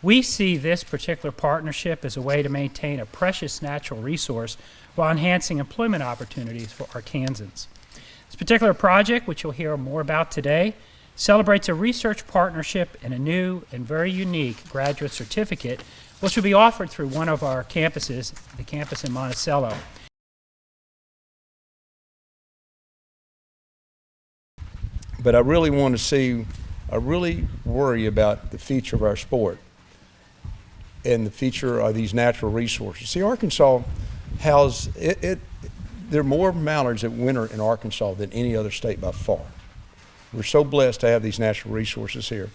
We see this particular partnership as a way to maintain a precious natural resource while enhancing employment opportunities for Arkansans. This particular project, which you'll hear more about today, celebrates a research partnership and a new and very unique graduate certificate, which will be offered through one of our campuses, the campus in Monticello. But I really worry about the future of our sport and the future of these natural resources. See, Arkansas has, there are more mallards that winter in Arkansas than any other state by far. We're so blessed to have these natural resources here.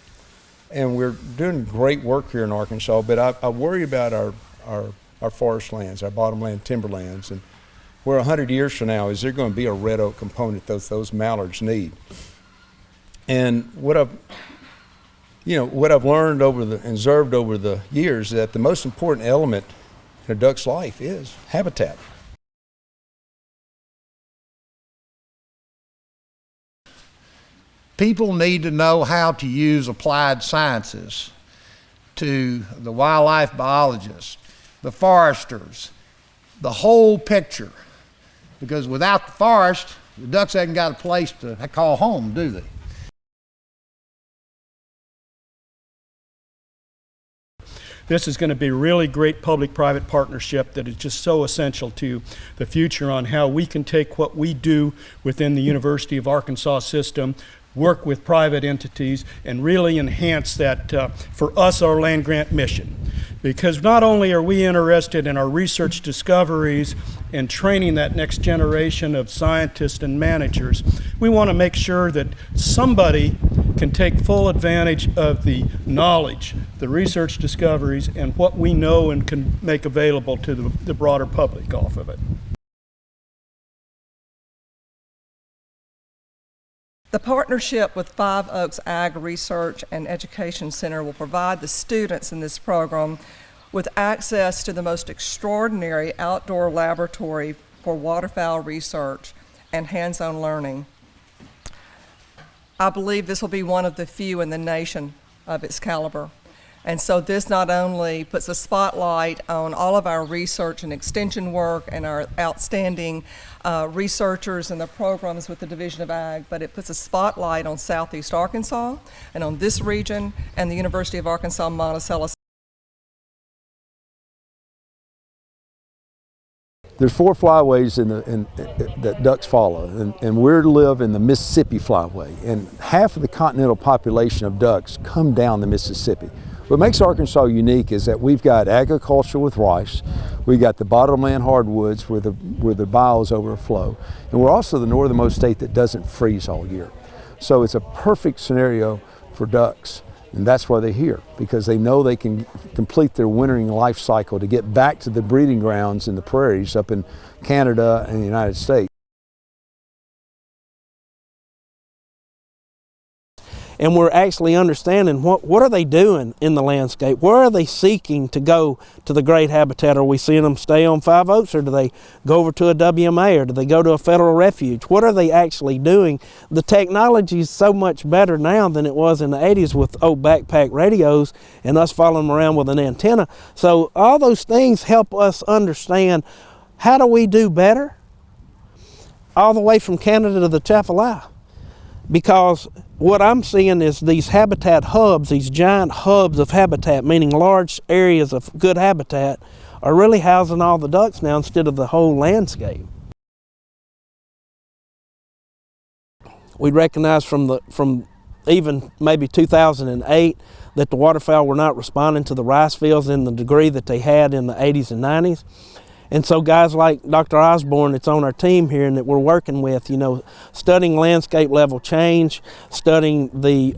And we're doing great work here in Arkansas, but I worry about our forest lands, our bottomland timberlands, and where 100 years from now, is there going to be a red oak component that those mallards need? And what I've learned and observed over the years, that the most important element in a duck's life is habitat. People need to know how to use applied sciences to the wildlife biologists, the foresters, the whole picture. Because without the forest, the ducks haven't got a place to call home, do they? This is going to be a really great public-private partnership that is just so essential to the future on how we can take what we do within the University of Arkansas system, work with private entities, and really enhance that, for us, our land-grant mission. Because not only are we interested in our research discoveries and training that next generation of scientists and managers, we want to make sure that somebody can take full advantage of the knowledge, the research discoveries, and what we know and can make available to the broader public off of it. The partnership with Five Oaks Ag Research and Education Center will provide the students in this program with access to the most extraordinary outdoor laboratory for waterfowl research and hands-on learning. I believe this will be one of the few in the nation of its caliber. And so this not only puts a spotlight on all of our research and extension work and our outstanding researchers and the programs with the Division of Ag, but it puts a spotlight on Southeast Arkansas and on this region and the University of Arkansas Monticello. There's 4 flyways that ducks follow, and we live in the Mississippi flyway, and half of the continental population of ducks come down the Mississippi. What makes Arkansas unique is that we've got agriculture with rice, we've got the bottomland hardwoods where the bios overflow, and we're also the northernmost state that doesn't freeze all year. So it's a perfect scenario for ducks. And that's why they're here, because they know they can complete their wintering life cycle to get back to the breeding grounds in the prairies up in Canada and the United States. And we're actually understanding what are they doing in the landscape? Where are they seeking to go to the great habitat? Are we seeing them stay on Five Oaks, or do they go over to a WMA, or do they go to a federal refuge? What are they actually doing? The technology is so much better now than it was in the 80s with old backpack radios and us following them around with an antenna. So all those things help us understand, how do we do better all the way from Canada to the Chapalai? Because what I'm seeing is these habitat hubs, these giant hubs of habitat, meaning large areas of good habitat, are really housing all the ducks now instead of the whole landscape. We recognize from even maybe 2008 that the waterfowl were not responding to the rice fields in the degree that they had in the 80s and 90s. And so guys like Dr. Osborne that's on our team here and that we're working with, you know, studying landscape level change, studying the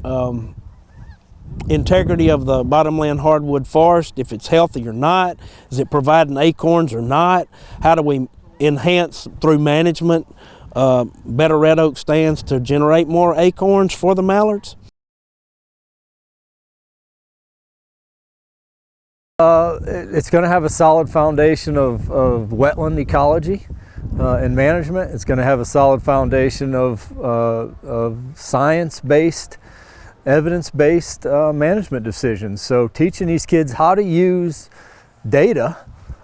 integrity of the bottomland hardwood forest, if it's healthy or not, is it providing acorns or not, how do we enhance through management better red oak stands to generate more acorns for the mallards. It's going to have a solid foundation of wetland ecology and management. It's going to have a solid foundation of science-based, evidence-based management decisions. So teaching these kids how to use data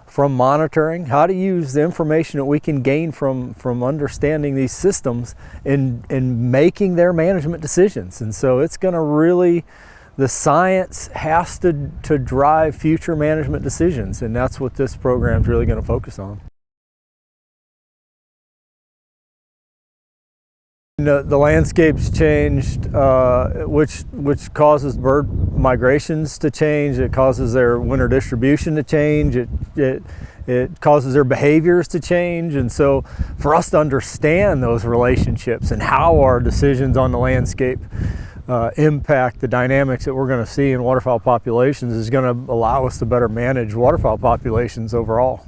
from monitoring, how to use the information that we can gain from understanding these systems in making their management decisions. And so it's going to really, the science has to drive future management decisions, and that's what this program is really going to focus on. The landscape's changed, which causes bird migrations to change. It causes their winter distribution to change. It causes their behaviors to change. And so for us to understand those relationships and how our decisions on the landscape impact the dynamics that we're going to see in waterfowl populations is going to allow us to better manage waterfowl populations overall.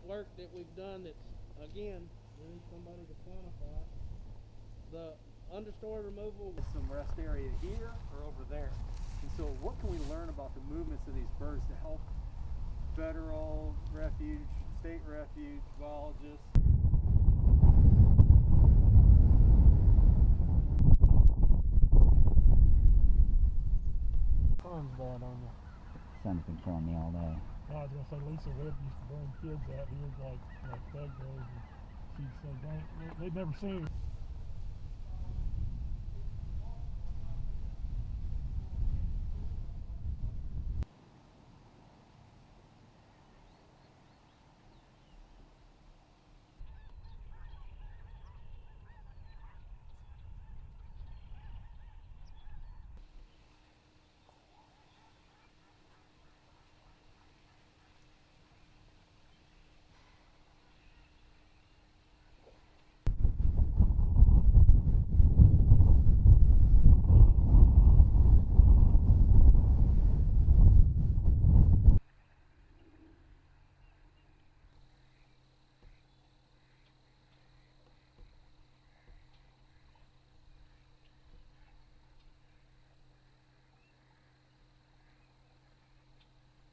Work that we've done that's, again, we need somebody to quantify. The understory removal with some rest area here or over there. And so what can we learn about the movements of these birds to help federal refuge, state refuge, biologist. Sun's bad on you. Sun's been killing me all day. I was gonna say Lisa Webb used to bring kids out here like third grade, and she'd say, they'd never seen her.